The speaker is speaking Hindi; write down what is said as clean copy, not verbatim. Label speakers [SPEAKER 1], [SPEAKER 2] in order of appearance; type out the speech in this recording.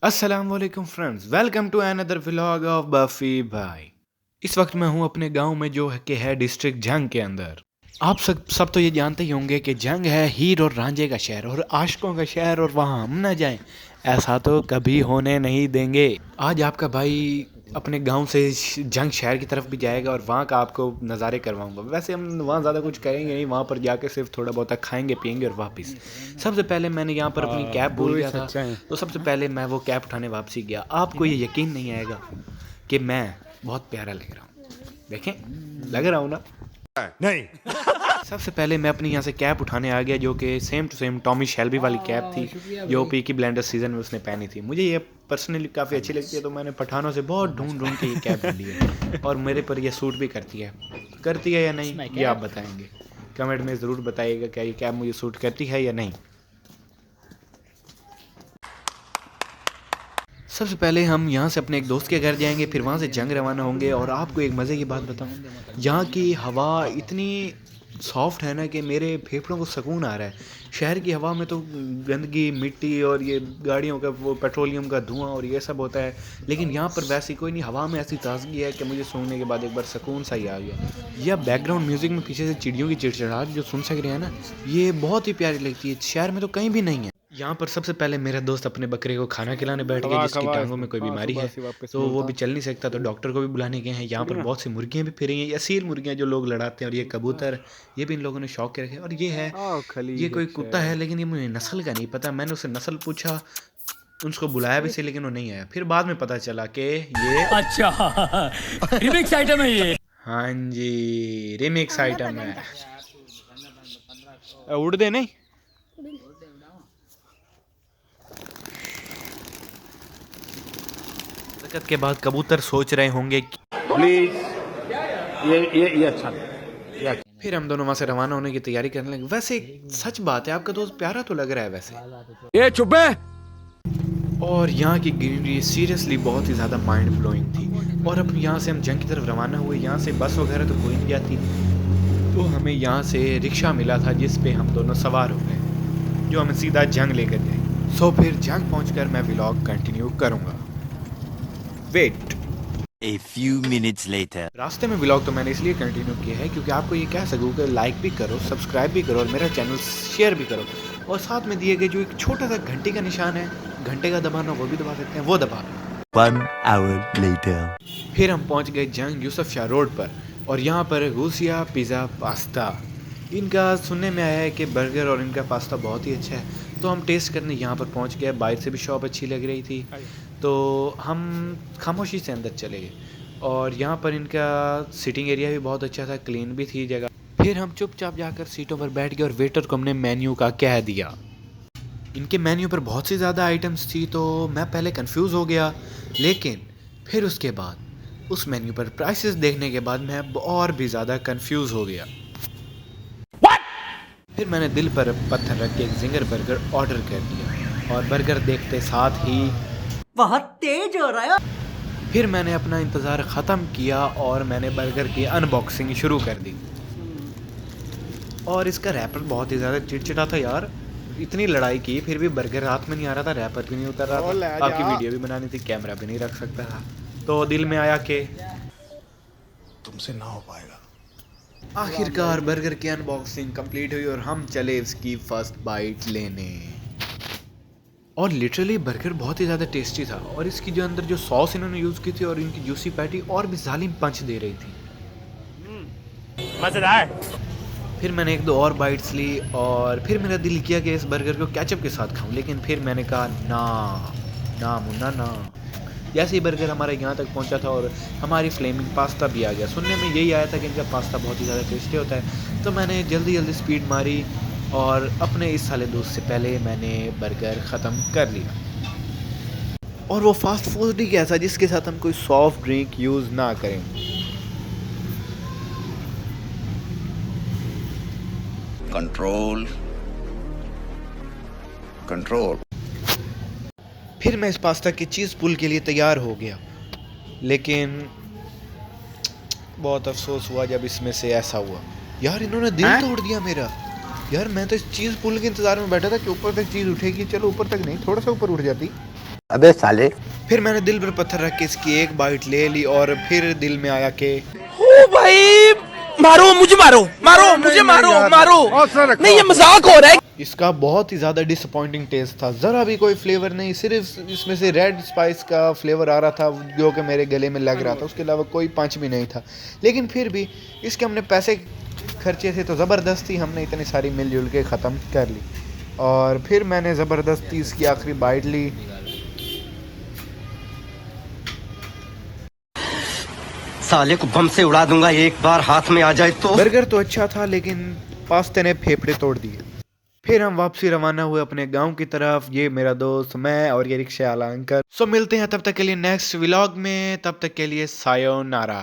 [SPEAKER 1] अस्सलाम वालेकुम friends, welcome to another vlog of Buffy भाई। इस वक्त मैं हूं अपने गांव में जो है कि है डिस्ट्रिक्ट जंग के अंदर। आप सब तो ये जानते ही होंगे कि जंग है हीर और रांझे का शहर और आशिकों का शहर, और वहां हम ना जाएं ऐसा तो कभी होने नहीं देंगे। आज आपका भाई अपने गांव से जंग शहर की तरफ भी जाएगा और वहाँ का आपको नज़ारे करवाऊंगा। वैसे हम वहाँ ज़्यादा कुछ करेंगे नहीं, वहाँ पर जाके सिर्फ थोड़ा बहुत खाएंगे पियेंगे और वापस। सबसे पहले मैंने यहाँ पर अपनी कैब भूल गया था, तो सबसे पहले मैं वो कैब उठाने वापसी गया। आपको ये यकीन नहीं आएगा कि मैं बहुत प्यारा लग रहा हूँ। देखें, लग रहा हूँ ना? नहीं। सबसे पहले मैं अपनी यहाँ से कैप उठाने आ गया, जो कि same to same Tommy Shelby वाली कैप थी जो पीकी ब्लाइंडर्स सीजन में उसने पहनी थी। मुझे ये पर्सनली काफ़ी अच्छी लगती है, तो मैंने पठानों से बहुत ढूंढ के ये कैप ली है और मेरे पर ये सूट भी करती है या नहीं ये आप बताएंगे। कमेंट में ज़रूर बताइएगा क्या ये कैप मुझे सूट करती है या नहीं। सबसे पहले हम यहाँ से अपने एक दोस्त के घर जाएंगे, फिर वहाँ से जंग रवाना होंगे। और आपको एक मज़े की बात बताऊँ, यहाँ की हवा इतनी सॉफ्ट है ना कि मेरे फेफड़ों को सुकून आ रहा है। शहर की हवा में तो गंदगी, मिट्टी और ये गाड़ियों का वो पेट्रोलियम का धुआं और ये सब होता है, लेकिन यहाँ पर वैसी कोई नहीं। हवा में ऐसी ताजगी है कि मुझे सूंघने के बाद एक बार सुकून सा ही आ गया। यह बैकग्राउंड म्यूज़िक में पीछे से चिड़ियों की चिड़चिड़ाहट जो सुन सक रहे हैं ना, ये बहुत ही प्यारी लगती है। शहर में तो कहीं भी नहीं है। यहाँ पर सबसे पहले मेरा दोस्त अपने बकरे को खाना खिलाने बैठ गया, जिसकी टांगों में कोई बीमारी है, तो वो भी चल नहीं सकता, तो डॉक्टर को भी बुलाने गए हैं। यहाँ पर बहुत सी मुर्गियाँ भी फिरी हैं, असील मुर्गियाँ जो लोग लड़ाते हैं, और ये कबूतर, ये भी इन लोगों ने शौक के रखे। और ये है, ये कोई कुत्ता है, लेकिन ये मुझे नस्ल का नहीं पता। मैंने उससे नस्ल पूछा, उसको बुलाया भी सही, लेकिन वो नहीं आया। फिर बाद में पता चला कि ये
[SPEAKER 2] अच्छा रिमिक्स आइटम है ये।
[SPEAKER 1] हाँ जी, रिमिक्स आइटम है। उड़ दे नहीं। के बाद कबूतर सोच रहे होंगे कि
[SPEAKER 3] प्लीज ये अच्छा नहीं।
[SPEAKER 1] फिर हम दोनों वहां से रवाना होने की तैयारी करने लगे। वैसे सच बात है, आपका दोस्त प्यारा तो लग रहा है वैसे।
[SPEAKER 2] ये चुप है।
[SPEAKER 1] और यहाँ की ग्रीनरी सीरियसली बहुत ही ज़्यादा माइंड ब्लोइंग थी। और अब यहाँ से हम जंग की तरफ रवाना हुए। यहाँ से बस वगैरह तो कोई नहीं जाती, तो हमें यहाँ से रिक्शा मिला था जिस पे हम दोनों सवार हो गए, जो हमें सीधा जंग लेकर गए। सो फिर जंग पहुँच मैं व्लॉग कंटिन्यू करूँगा। Wait
[SPEAKER 4] A few minutes later.
[SPEAKER 1] रास्ते में व्लॉग तो मैंने इसलिए कंटिन्यू किया है क्योंकि आपको ये कह सकूँ कि लाइक भी करो, सब्सक्राइब भी करो और मेरा चैनल शेयर भी करो। और साथ में दिए गए जो एक छोटा सा घंटे का निशान है, घंटे का दबाना, वो भी दबा सकते हैं, वो दबा।
[SPEAKER 4] 1 hour later.
[SPEAKER 1] फिर हम पहुंच गए जंग यूसुफ शाह रोड पर, और यहाँ पर गुसिया पिज़्ज़ा पास्ता, इनका सुनने में आया है कि बर्गर और इनका पास्ता बहुत ही अच्छा है, तो हम टेस्ट करने यहाँ पर पहुँच गए। बाहर से भी शॉप अच्छी लग रही थी, तो हम खामोशी से अंदर चले गए। और यहाँ पर इनका सिटिंग एरिया भी बहुत अच्छा था, क्लीन भी थी जगह। फिर हम चुपचाप जाकर सीटों पर बैठ गए और वेटर को हमने मेन्यू का कह दिया। इनके मेन्यू पर बहुत सी ज़्यादा आइटम्स थी, तो मैं पहले कंफ्यूज हो गया, लेकिन फिर उसके बाद उस मेन्यू पर प्राइसेस देखने के बाद मैं और भी ज़्यादा कंफ्यूज हो गया। फिर मैंने दिल पर पत्थर रख के एक जिंगर बर्गर ऑर्डर कर दिया, और बर्गर देखते साथ ही
[SPEAKER 2] बहुत तेज हो रहा है।
[SPEAKER 1] फिर मैंने अपना इंतज़ार ख़त्म किया और मैंने बर्गर की अनबॉक्सिंग शुरू कर दी। और इसका रैपर बहुत ही ज़्यादा चिड़चिड़ा था यार। इतनी लड़ाई की फिर भी बर्गर हाथ में नहीं आ रहा था, रैपर भी नहीं उतर रहा था। आपकी वीडियो भी बनानी थी, कैमरा भी नहीं रख सकता था, तो दिल में आया कि
[SPEAKER 3] तुमसे ना हो पाएगा।
[SPEAKER 1] आखिरकार बर्गर की अनबॉक्सिंग कंप्लीट हुई और हम चले इसकी फर्स्ट बाइट लेने। और लिटरली बर्गर बहुत ही ज़्यादा टेस्टी था, और इसकी जो अंदर जो सॉस इन्होंने यूज़ की थी और इनकी जूसी पैटी और भी जालिम पंच दे रही थी।
[SPEAKER 2] मजेदार।
[SPEAKER 1] फिर मैंने एक दो और बाइट्स ली, और फिर मेरा दिल किया कि इस बर्गर को केचप के साथ खाऊं, लेकिन फिर मैंने कहा ना मुन्ना ना। जैसे ही बर्गर हमारे यहाँ तक पहुँचा था और हमारी फ्लेमिंग पास्ता भी आ गया। सुनने में यही आया था कि इनका पास्ता बहुत ही ज़्यादा टेस्टी होता है, तो मैंने जल्दी स्पीड मारी और अपने इस साले दोस्त से पहले मैंने बर्गर ख़त्म कर लिया। और वो फास्ट फूड ही कैसा जिसके साथ हम कोई सॉफ्ट ड्रिंक यूज़ ना करें।
[SPEAKER 3] कंट्रोल।
[SPEAKER 1] फिर मैं इस पास्ता की चीज़ पुल के लिए तैयार हो गया, लेकिन बहुत अफसोस हुआ जब इसमें से ऐसा हुआ। यार इन्होंने दिल तोड़ दिया मेरा। यार मैं तो इस चीज़ पुल के इंतज़ार में बैठा था कि ऊपर तक चीज़ उठेगी। चलो ऊपर तक नहीं, थोड़ा सा ऊपर उठ जाती।
[SPEAKER 3] अबे साले।
[SPEAKER 1] फिर मैंने दिल पर पत्थर रख के इसकी एक बाइट ले ली और फिर दिल में आया कि
[SPEAKER 5] ओ भाई मारो मुझे, मारो नहीं, ये मजाक हो रहा है।
[SPEAKER 1] इसका बहुत ही ज़्यादा डिसअपॉइंटिंग टेस्ट था, ज़रा भी कोई फ्लेवर नहीं, सिर्फ इसमें से रेड स्पाइस का फ्लेवर आ रहा था जो कि मेरे गले में लग रहा था, उसके अलावा कोई पंच भी नहीं था। लेकिन फिर भी इसके हमने पैसे खर्चे थे तो ज़बरदस्ती हमने इतनी सारी मिलजुल के ख़त्म कर ली और फिर मैंने ज़बरदस्ती इसकी आखिरी बाइट ली।
[SPEAKER 6] साले को बम से उड़ा दूंगा एक बार हाथ में आ जाए तो।
[SPEAKER 1] बर्गर तो अच्छा था लेकिन पास्ते ने फेफड़े तोड़ दिए। फिर हम वापसी रवाना हुए अपने गांव की तरफ, ये मेरा दोस्त, मैं और ये रिक्शा वाला अंकल। सो मिलते हैं तब तक के लिए नेक्स्ट व्लॉग में, तब तक के लिए सायोनारा।